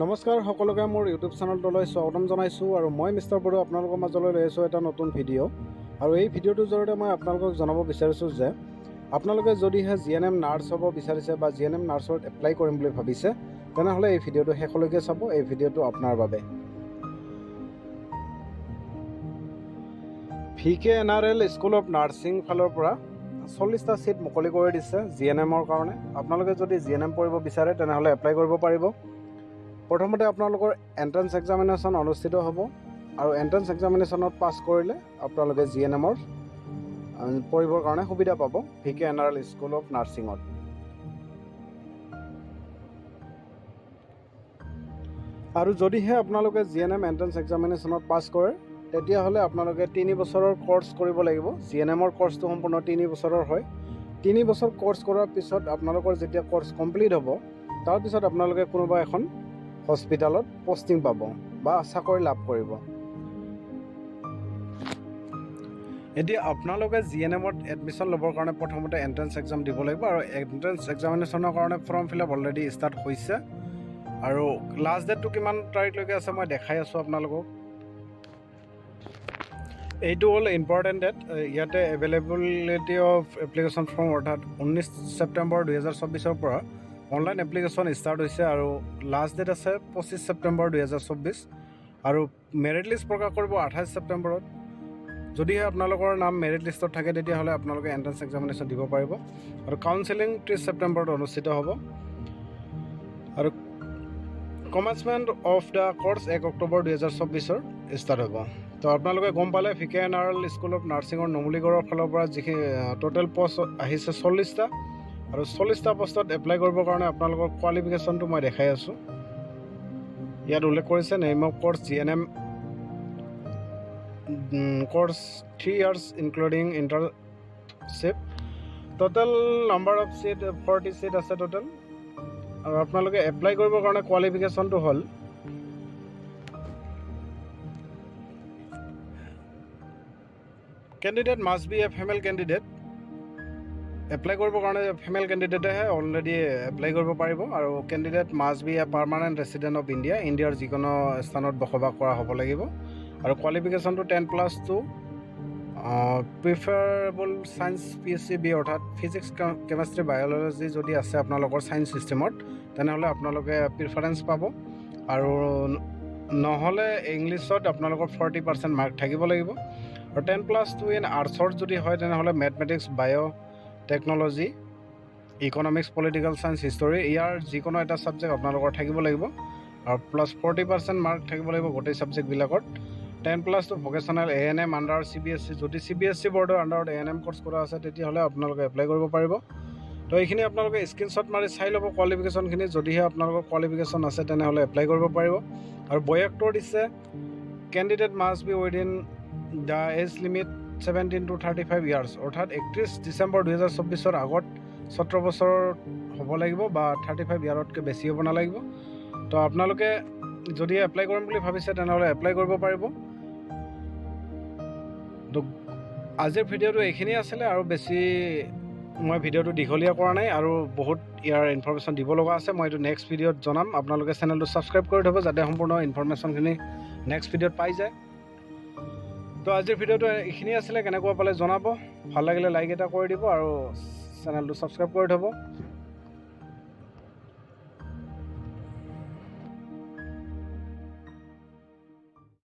নমস্কাৰ সকলোকে মোৰ ইউটিউব চেনেলটোলৈ স্বাগতম জনাইছোঁ আৰু মই মিষ্টাৰ বড়ো আপোনালোকৰ মাজলৈ লৈ আহিছোঁ এটা নতুন ভিডিঅ' আৰু এই ভিডিঅ'টোৰ জৰিয়তে মই আপোনালোকক জনাব বিচাৰিছোঁ যে আপোনালোকে যদিহে GNM নাৰ্ছ হ'ব বিচাৰিছে বা GNM নাৰ্ছত এপ্লাই কৰিম বুলি ভাবিছে তেনেহ'লে এই ভিডিঅ'টো শেষলৈকে চাব। এই ভিডিঅ'টো আপোনাৰ বাবে। VKNRL স্কুল অফ নাৰ্ছিং ফালৰ পৰা 40টা ছিট মুকলি কৰি দিছে GNMৰ কাৰণে। আপোনালোকে যদি GNM পঢ়িব বিচাৰে তেনেহ'লে এপ্লাই কৰিব পাৰিব। প্ৰথমতে আপোনালোকৰ এণ্ট্ৰেন্স এক্সামিনেশ্যন অনুষ্ঠিত হ'ব আৰু এণ্ট্ৰেন্স এক্সামিনেশ্যনত পাছ কৰিলে আপোনালোকে GNMৰ পঢ়িবৰ কাৰণে সুবিধা পাব VKNRL স্কুল অফ নাৰ্ছিঙত। আৰু যদিহে আপোনালোকে GNM এণ্ট্ৰেন্স এক্সামিনেশ্যনত পাছ কৰে তেতিয়াহ'লে আপোনালোকে 3 বছৰৰ কোৰ্ছ কৰিব লাগিব। GNMৰ কোৰ্ছটো সম্পূৰ্ণ 3 বছৰৰ হয়। 3 বছৰ কোৰ্ছ কৰাৰ পিছত আপোনালোকৰ যেতিয়া কোৰ্ছ কমপ্লিট হ'ব তাৰপিছত আপোনালোকে কোনোবা এখন হস্পিটেলত পোষ্টিং পাব বা চাকৰি লাভ কৰিব। এতিয়া আপোনালোকে GNMত এডমিশ্যন ল'বৰ কাৰণে প্ৰথমতে এণ্ট্ৰেন্স এক্সাম দিব লাগিব আৰু এণ্ট্ৰেন্স এক্সামিনেশ্যনৰ কাৰণে form fill up already start হৈছে আৰু লাষ্ট ডেটটো কিমান তাৰিখলৈকে আছে মই দেখাই আছোঁ আপোনালোকক। এইটো হ'ল ইম্পৰ্টেণ্ট ডেট। ইয়াতে এভেইলেবিলিটি অফ এপ্লিকেশ্যন ফৰ্ম অৰ্থাৎ 19 ছেপ্টেম্বৰ 2024 পৰা অনলাইন এপ্লিকেশ্যন ষ্টাৰ্ট হৈছে আৰু লাষ্ট ডেট আছে 25 ছেপ্টেম্বৰ 2024 আৰু মেৰিট লিষ্ট প্ৰকাশ কৰিব 28 ছেপ্টেম্বৰত। যদিহে আপোনালোকৰ নাম মেৰিট লিষ্টত থাকে তেতিয়াহ'লে আপোনালোকে এণ্ট্ৰেন্স এক্সামিনেশ্যন দিব পাৰিব আৰু কাউন্সেলিং 30 ছেপ্টেম্বৰত অনুষ্ঠিত হ'ব আৰু commencement of the course 1 October 2024 start হ'ব। তো আপোনালোকে গম পালে VKNRL স্কুল অফ নাৰ্ছিঙৰ নুমলীগড়ৰ ফালৰ পৰা যিখিনি টোটেল পষ্ট আহিছে 40টা আৰু 40টা পষ্টত এপ্লাই কৰিবৰ কাৰণে আপোনালোকৰ কোৱালিফিকেশ্যনটো মই দেখাই আছোঁ। ইয়াত উল্লেখ কৰিছে name of course GNM course 3 years including internship. Total number of seat 40 seat আছে টোটেল আৰু আপোনালোকে এপ্লাই কৰিবৰ কাৰণে কোৱালিফিকেশ্যনটো হ'ল candidate must B a female candidate. Apply কৰিবৰ কাৰণে ফিমেল কেণ্ডিডেটেহে অলৰেডি এপ্লাই কৰিব পাৰিব আৰু candidate must B A permanent resident of India. ইণ্ডিয়াৰ যিকোনো স্থানত বসবাস কৰা হ'ব লাগিব আৰু কোৱালিফিকেশ্যনটো 10+2 প্ৰিফাৰেবল ছায়েন্স PSC-B অৰ্থাৎ ফিজিক্স কেমেষ্ট্ৰি বায়'লজি যদি আছে আপোনালোকৰ ছায়েন্স ছিষ্টেমত তেনেহ'লে আপোনালোকে প্ৰিফাৰেঞ্চ পাব আৰু নহ'লে ইংলিছত আপোনালোকৰ 40% মাৰ্ক থাকিব লাগিব আৰু 10+2 ইন আৰ্টছৰ যদি হয় তেনেহ'লে mathematics biotechnology economics political science history ইয়াৰ যিকোনো এটা ছাবজেক্ট আপোনালোকৰ থাকিব লাগিব আৰু প্লাছ 40% মাৰ্ক থাকিব লাগিব গোটেই ছাবজেক্টবিলাকত। 10+2 ভকেশ্যনেল ANM আণ্ডাৰ CBSE যদি CBSE বৰ্ডৰ আণ্ডাৰত ANM কোৰ্ছ কৰা আছে তেতিয়াহ'লে আপোনালোকে এপ্লাই কৰিব পাৰিব। তো এইখিনি আপোনালোকে স্ক্ৰীনশ্বট মাৰি চাই ল'ব কোৱালিফিকেশ্যনখিনি। যদিহে আপোনালোকৰ কোৱালিফিকেশ্যন আছে তেনেহ'লে এপ্লাই কৰিব পাৰিব আৰু বয়সটো দিছে candidate must be within the age limit 17 to 35 years অৰ্থাৎ 31 ডিচেম্বৰ 2024 আগত 17 বছৰ হ'ব লাগিব বা 35 ইয়াৰতকৈ বেছি হ'ব নালাগিব। তো আপোনালোকে যদি এপ্লাই কৰিম বুলি ভাবিছে তেনেহ'লে এপ্লাই কৰিব পাৰিব। তো আজিৰ ভিডিঅ'টো এইখিনি আছিলে আৰু বেছি মই ভিডিঅ'টো দীঘলীয়া কৰা নাই আৰু বহুত ইয়াৰ ইনফৰমেশ্যন দিব লগা আছে। মই এইটো নেক্সট ভিডিঅ'ত জনাম। আপোনালোকে চেনেলটো ছাবস্ক্ৰাইব কৰি থ'ব যাতে সম্পূৰ্ণ ইনফৰমেশ্যনখিনি নেক্সট ভিডিঅ'ত পাই যায়। তো আজিৰ ভিডিঅ'টো এইখিনি আছিলে। কেনেকুৱা পালে জনাব। ভাল লাগিলে লাইক এটা কৰি দিব আৰু চেনেলটো ছাবস্ক্ৰাইব কৰি থ'ব।